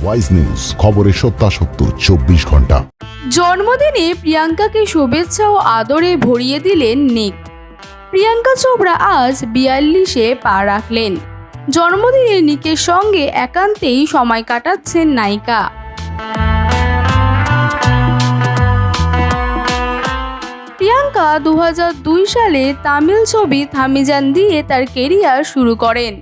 Wise news, খবরের সত্যাসত্য 24 ঘন্টা। জন্মদিনে প্রিয়াঙ্কাকে শুভেচ্ছা ও আদরে ভরিয়ে দিলেন নিক। প্রিয়াঙ্কা চোপড়া আজ 42-এ পা রাখলেন। জন্মদিনে নিকের সঙ্গে একান্তেই সময় কাটাচ্ছেন নায়িকা। প্রিয়াঙ্কা 2002 সালে তামিল ছবি থামিজান দিয়ে তার কেরিয়ার শুরু করেন।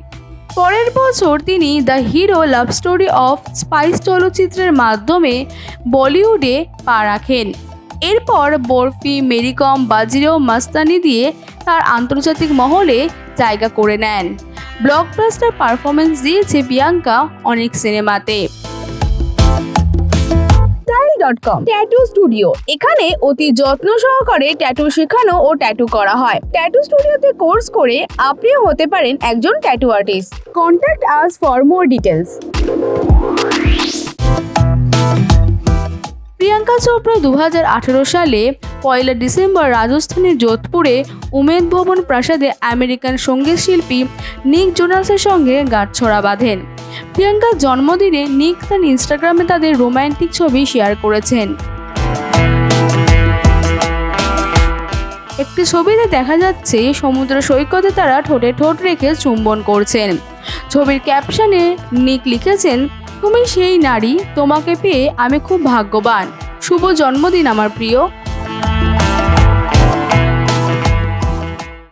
পরের বছর তিনি the hero love story of spice চলচ্চিত্রের মাধ্যমে বলিউডে পা রাখেন। এরপর বরফি, মেরিকম, বাজিরাও, মাস্তানি দিয়ে তার আন্তর্জাতিক মহলে জায়গা করে নেন। ব্লকবাস্টার পারফরমেন্স দিয়েছে প্রিয়াঙ্কা অনেক সিনেমাতে। style.com ট্যাটু স্টুডিও, এখানে অতি যত্ন সহকারে ট্যাটু শেখানো ও ট্যাটু করা হয়। ট্যাটু স্টুডিওতে কোর্স করে আপনিও হতে পারেন একজন tattoo artist. Contact us for more details. Priyanka Chopra 2018 সালে 1 ডিসেম্বর রাজস্থানের যোধপুরে উমেদ ভবন প্রাসাদে আমেরিকান সঙ্গীত শিল্পী নিক জোনাসের সঙ্গে গাঁটছড়া বাঁধেন। প্রিয়াঙ্কার জন্মদিনে নিক তার ইনস্টাগ্রামে তাদের রোমান্টিক ছবি শেয়ার করেছেন। একটি ছবিতে দেখা যাচ্ছে সমুদ্র সৈকতে তারা ঠোঁটে ঠোঁট রেখে চুম্বন করছেন। ছবির ক্যাপশনে নিক লিখেছেন, "তুমি সেই নারী, তোমাকে পেয়ে আমি খুব ভাগ্যবান। শুভ জন্মদিন আমার প্রিয়।"